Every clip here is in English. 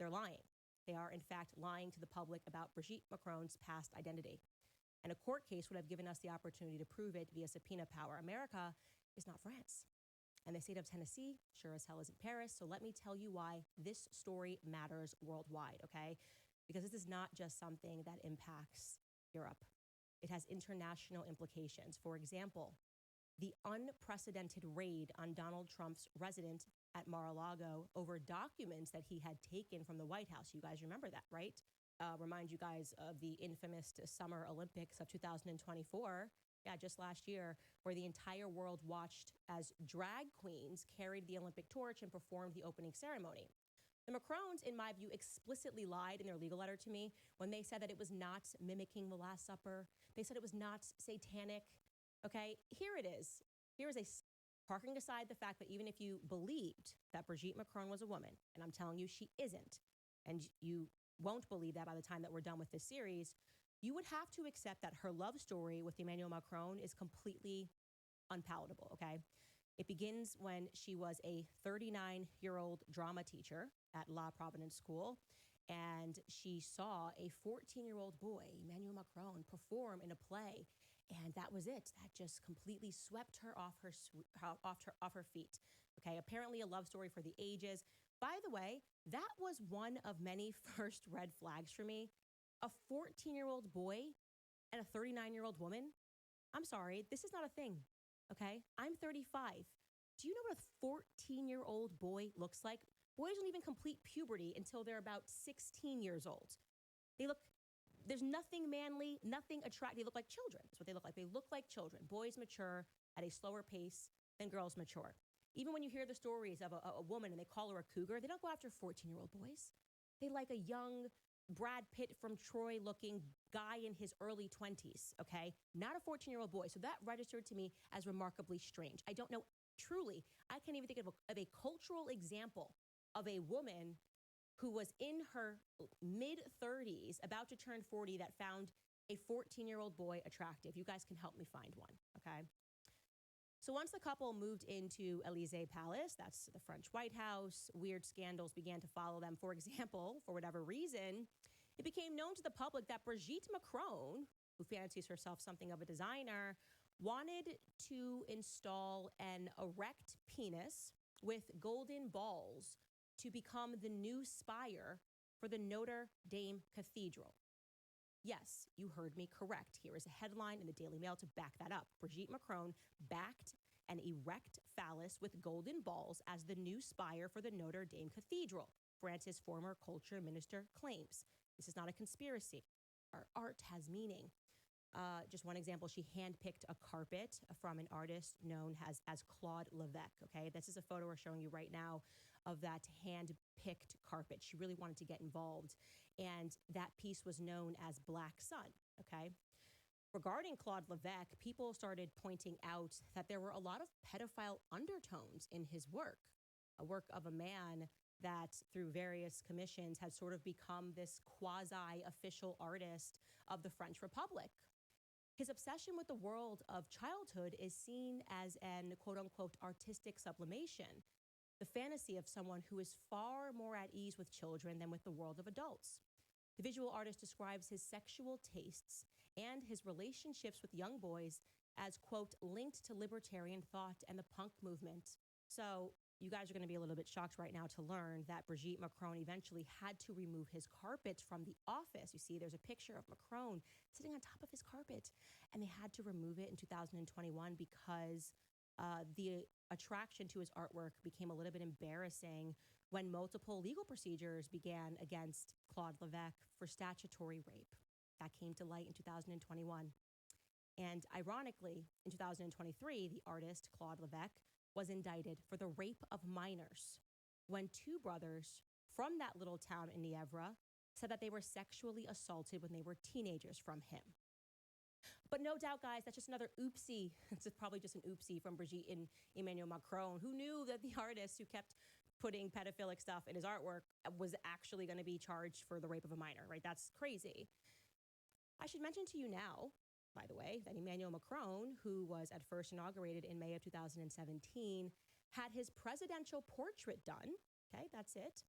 they're lying. They are, in fact, lying to the public about Brigitte Macron's past identity. And a court case would have given us the opportunity to prove it via subpoena power. America is not France. And the state of Tennessee sure as hell isn't Paris. So let me tell you why this story matters worldwide, okay? Because this is not just something that impacts Europe. It has international implications. For example, the unprecedented raid on Donald Trump's residence at Mar-a-Lago over documents that he had taken from the White House. You guys remember that, right? Remind you guys of the infamous Summer Olympics of 2024. Yeah, just last year, where the entire world watched as drag queens carried the Olympic torch and performed the opening ceremony. The Macrons, in my view, explicitly lied in their legal letter to me when they said that it was not mimicking the Last Supper. They said it was not satanic. Okay, here it is. Here is a parking aside the fact that even if you believed that Brigitte Macron was a woman, and I'm telling you she isn't, and you won't believe that by the time that we're done with this series, you would have to accept that her love story with Emmanuel Macron is completely unpalatable, okay? It begins when she was a 39-year-old drama teacher at La Providence School, and she saw a 14-year-old boy, Emmanuel Macron, perform in a play, and that was it. That just completely swept her off her feet. Okay, apparently a love story for the ages. By the way, that was one of many first red flags for me. A 14-year-old boy and a 39-year-old woman? I'm sorry, this is not a thing, okay? I'm 35. Do you know what a 14-year-old boy looks like? Boys don't even complete puberty until they're about 16 years old. There's nothing manly, nothing attractive. They look like children. That's what they look like. They look like children. Boys mature at a slower pace than girls mature. Even when you hear the stories of a woman and they call her a cougar, they don't go after 14-year-old boys. They like a young Brad Pitt from Troy looking guy in his early 20s, okay? Not a 14-year-old boy. So that registered to me as remarkably strange. I don't know, truly, I can't even think of a cultural example of a woman who was in her mid-30s, about to turn 40, that found a 14-year-old boy attractive. You guys can help me find one, okay? So once the couple moved into Élysée Palace, that's the French White House, weird scandals began to follow them. For example, for whatever reason, it became known to the public that Brigitte Macron, who fancies herself something of a designer, wanted to install an erect penis with golden balls to become the new spire for the Notre Dame Cathedral. Yes, you heard me correct. Here is a headline in the Daily Mail to back that up. Brigitte Macron backed an erect phallus with golden balls as the new spire for the Notre Dame Cathedral, France's former culture minister claims. This is not a conspiracy. Our art has meaning. Just one example, she handpicked a carpet from an artist known as Claude Leveque, okay? This is a photo we're showing you right now of that hand-picked carpet. She really wanted to get involved, and that piece was known as Black Sun, okay? Regarding Claude Leveque, people started pointing out that there were a lot of pedophile undertones in his work, a work of a man that through various commissions had sort of become this quasi-official artist of the French Republic. His obsession with the world of childhood is seen as an quote-unquote artistic sublimation, the fantasy of someone who is far more at ease with children than with the world of adults. The visual artist describes his sexual tastes and his relationships with young boys as, quote, linked to libertarian thought and the punk movement. So you guys are going to be a little bit shocked right now to learn that Brigitte Macron eventually had to remove his carpet from the office. You see, there's a picture of Macron sitting on top of his carpet, and they had to remove it in 2021 because the attraction to his artwork became a little bit embarrassing when multiple legal procedures began against Claude Leveque for statutory rape. That came to light in 2021. And ironically, in 2023, the artist Claude Leveque was indicted for the rape of minors when two brothers from that little town in Nièvre said that they were sexually assaulted when they were teenagers from him. But no doubt, guys, that's just another oopsie. It's probably just an oopsie from Brigitte and Emmanuel Macron, who knew that the artist who kept putting pedophilic stuff in his artwork was actually going to be charged for the rape of a minor, right? That's crazy. I should mention to you now, by the way, that Emmanuel Macron, who was at first inaugurated in May of 2017, had his presidential portrait done. Okay, that's it.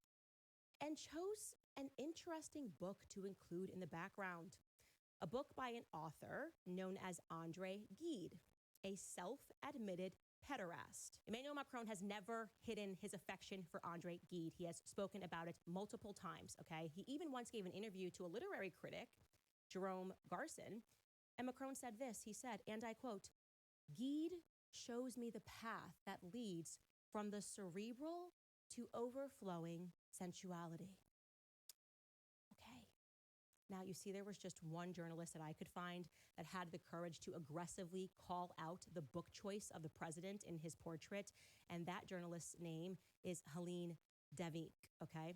and chose an interesting book to include in the background. A book by an author known as André Gide, a self-admitted pederast. Emmanuel Macron has never hidden his affection for André Gide. He has spoken about it multiple times, okay? He even once gave an interview to a literary critic, Jerome Garcin, and Macron said this. He said, and I quote, "Gide shows me the path that leads from the cerebral to overflowing sensuality." Okay. Now, you see, there was just one journalist that I could find that had the courage to aggressively call out the book choice of the president in his portrait, and that journalist's name is Helene Deveque, okay?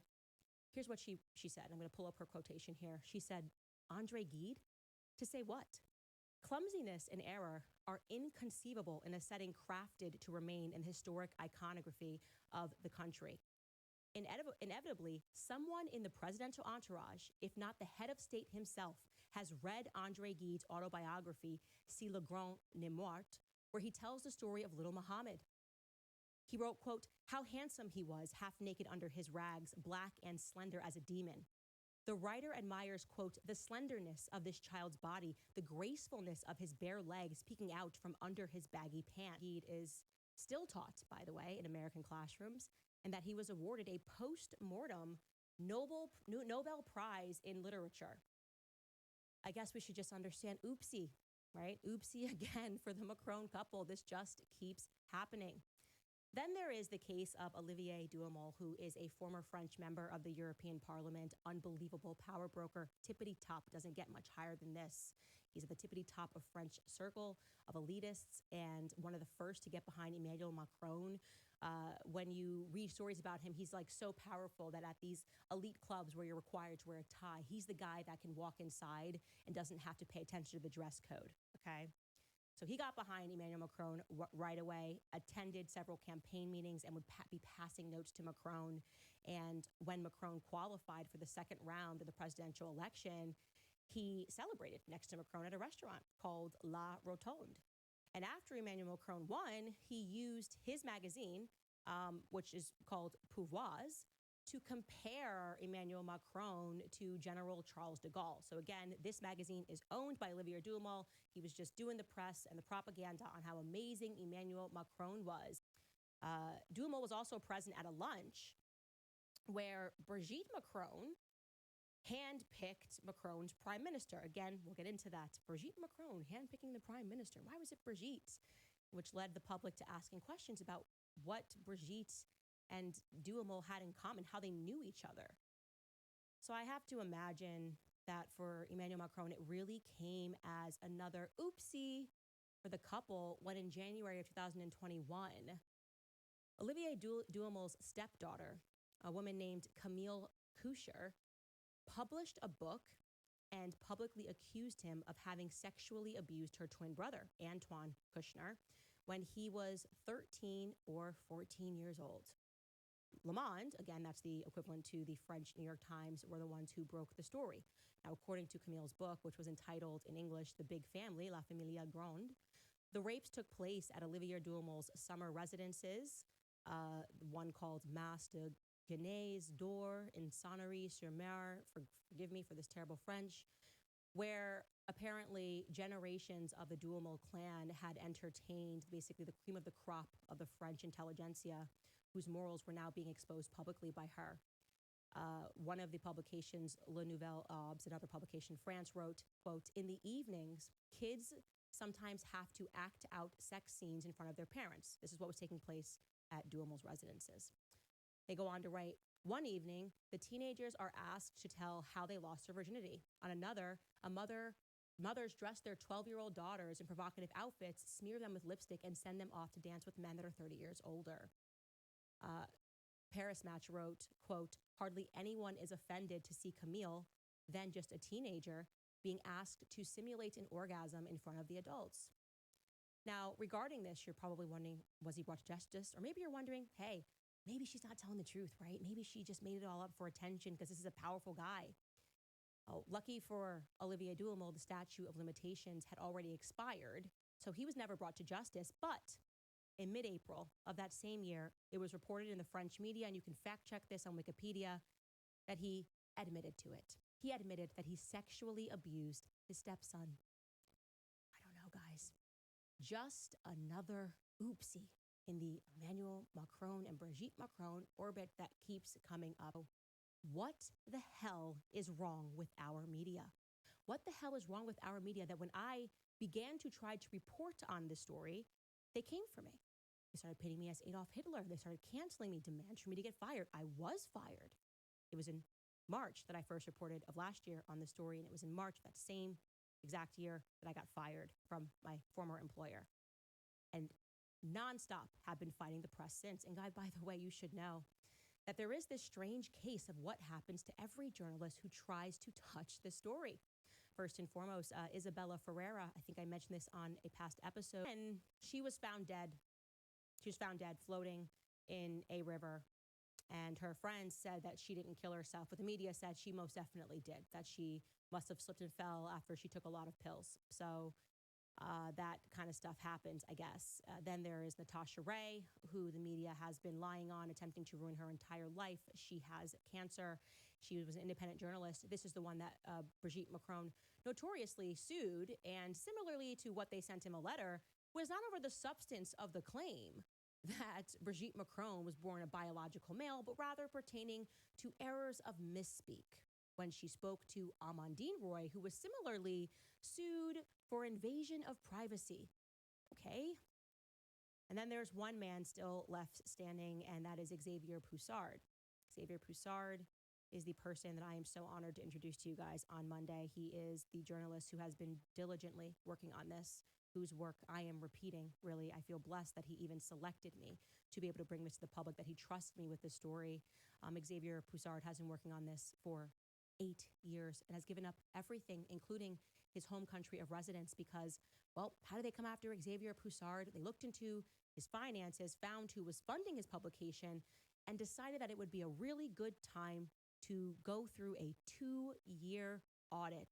Here's what she said. I'm going to pull up her quotation here. She said, "André Gide? To say what? Clumsiness and error are inconceivable in a setting crafted to remain in the historic iconography of the country. Inevitably, someone in the presidential entourage, if not the head of state himself, has read André Gide's autobiography, C'est le grand Némoart, where he tells the story of little Muhammad. He wrote, quote, how handsome he was, half naked under his rags, black and slender as a demon. The writer admires, quote, the slenderness of this child's body, the gracefulness of his bare legs peeking out from under his baggy pants. Gide is still taught, by the way, in American classrooms, and that he was awarded a post-mortem Nobel Prize in Literature. I guess we should just understand, oopsie, right? Oopsie again for the Macron couple. This just keeps happening. Then there is the case of Olivier Duhamel, who is a former French member of the European Parliament, unbelievable power broker, tippity top, doesn't get much higher than this. He's at the tippity top of French circle of elitists and one of the first to get behind Emmanuel Macron. When you read stories about him, he's like so powerful that at these elite clubs where you're required to wear a tie, he's the guy that can walk inside and doesn't have to pay attention to the dress code, okay? So he got behind Emmanuel Macron right away, attended several campaign meetings, and would be passing notes to Macron. And when Macron qualified for the second round of the presidential election, he celebrated next to Macron at a restaurant called La Rotonde. And after Emmanuel Macron won, he used his magazine, which is called Pouvoirs, to compare Emmanuel Macron to General Charles de Gaulle. So again, this magazine is owned by Olivier Duhamel. He was just doing the press and the propaganda on how amazing Emmanuel Macron was. Duhamel was also present at a lunch where Brigitte Macron handpicked Macron's prime minister. Again, we'll get into that. Brigitte Macron handpicking the prime minister. Why was it Brigitte? Which led the public to asking questions about what Brigitte and Duhamel had in common, how they knew each other. So I have to imagine that for Emmanuel Macron, it really came as another oopsie for the couple when in January of 2021, Olivier Duhamel's stepdaughter, a woman named Camille Coucher, published a book and publicly accused him of having sexually abused her twin brother, Antoine Kushner, when he was 13 or 14 years old. Le Monde, again, that's the equivalent to the French New York Times, were the ones who broke the story. Now, according to Camille's book, which was entitled in English, The Big Family, La Famille Grande, the rapes took place at Olivier Duhamel's summer residences, one called Mas de Genèse d'Or in Sonnery-sur-Mer, forgive me for this terrible French, where apparently generations of the Duhamel clan had entertained basically the cream of the crop of the French intelligentsia, whose morals were now being exposed publicly by her. One of the publications, Le Nouvel Obs, another publication, France, wrote, quote, in the evenings, kids sometimes have to act out sex scenes in front of their parents. This is what was taking place at Duhamel's residences. They go on to write, one evening, the teenagers are asked to tell how they lost their virginity. On another, mothers dress their 12-year-old daughters in provocative outfits, smear them with lipstick, and send them off to dance with men that are 30 years older. Paris Match wrote, quote, hardly anyone is offended to see Camille, then just a teenager, being asked to simulate an orgasm in front of the adults. Now, regarding this, you're probably wondering, was he brought to justice? Or maybe you're wondering, hey, maybe she's not telling the truth, right? Maybe she just made it all up for attention because this is a powerful guy. Oh, lucky for Olivier Duhamel, the statute of limitations had already expired, so he was never brought to justice. But in mid-April of that same year, it was reported in the French media, and you can fact check this on Wikipedia, that he admitted to it. He admitted that he sexually abused his stepson. I don't know, guys. Just another oopsie in the Emmanuel Macron and Brigitte Macron orbit that keeps coming up. What the hell is wrong with our media? What the hell is wrong with our media that when I began to try to report on this story, they came for me? They started pitting me as Adolf Hitler. They started canceling me, demands for me to get fired. I was fired. It was in March that I first reported of last year on the story, and it was in March that same exact year that I got fired from my former employer. And nonstop have been fighting the press since. And guy, by the way, you should know that there is this strange case of what happens to every journalist who tries to touch the story. First and foremost, Isabella Ferreira, I think I mentioned this on a past episode, and she was found dead. She was found dead floating in a river. And her friends said that she didn't kill herself, but the media said she most definitely did, that she must have slipped and fell after she took a lot of pills. So that kind of stuff happens, I guess. Then there is Natasha Ray, who the media has been lying on, attempting to ruin her entire life. She has cancer. She was an independent journalist. This is the one that Brigitte Macron notoriously sued. And similarly to what they sent him a letter, was not over the substance of the claim that Brigitte Macron was born a biological male, but rather pertaining to errors of misspeak when she spoke to Amandine Roy, who was similarly sued for invasion of privacy. Okay. And then there's one man still left standing, and that is Xavier Poussard. Xavier Poussard is the person that I am so honored to introduce to you guys on Monday. He is the journalist who has been diligently working on this, whose work I am repeating. Really, I feel blessed that he even selected me to be able to bring this to the public, that he trusts me with this story. Xavier Poussard has been working on this for 8 years and has given up everything, including his home country of residence, because, well, how did they come after Xavier Poussard? They looked into his finances, found who was funding his publication, and decided that it would be a really good time to go through a 2-year audit.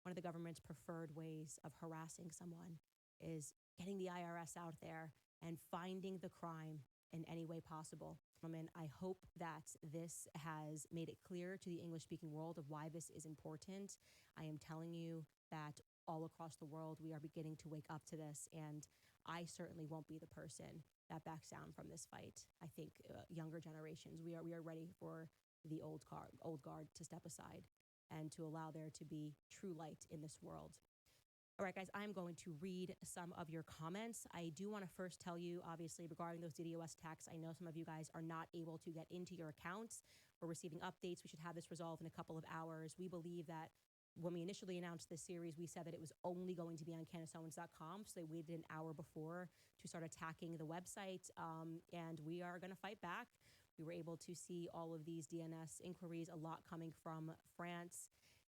One of the government's preferred ways of harassing someone is getting the IRS out there and finding the crime in any way possible. I hope that this has made it clear to the English-speaking world of why this is important. I am telling you that all across the world, we are beginning to wake up to this, and I certainly won't be the person that backs down from this fight. I think younger generations, we are ready for the old guard to step aside and to allow there to be true light in this world. All right, guys, I'm going to read some of your comments. I do want to first tell you, obviously, regarding those DDoS attacks, I know some of you guys are not able to get into your accounts. We're receiving updates. We should have this resolved in a couple of hours. We believe that when we initially announced this series, we said that it was only going to be on CandaceOwens.com. So they waited an hour before to start attacking the website. And we are going to fight back. We were able to see all of these DNS inquiries, a lot coming from France.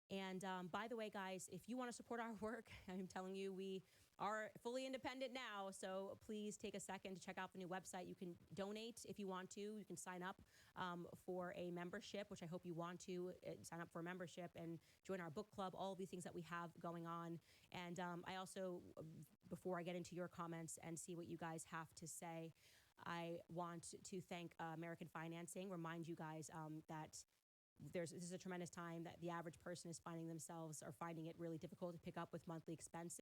And by the way, guys, if you want to support our work, I'm telling you, we are fully independent now. So please take a second to check out the new website. You can donate if you want to. You can sign up for a membership, which I hope you want to sign up for a membership and join our book club, all of these things that we have going on. And I also, before I get into your comments and see what you guys have to say, I want to thank American Financing, remind you guys that this is a tremendous time that the average person is finding themselves or finding it really difficult to pick up with monthly expenses.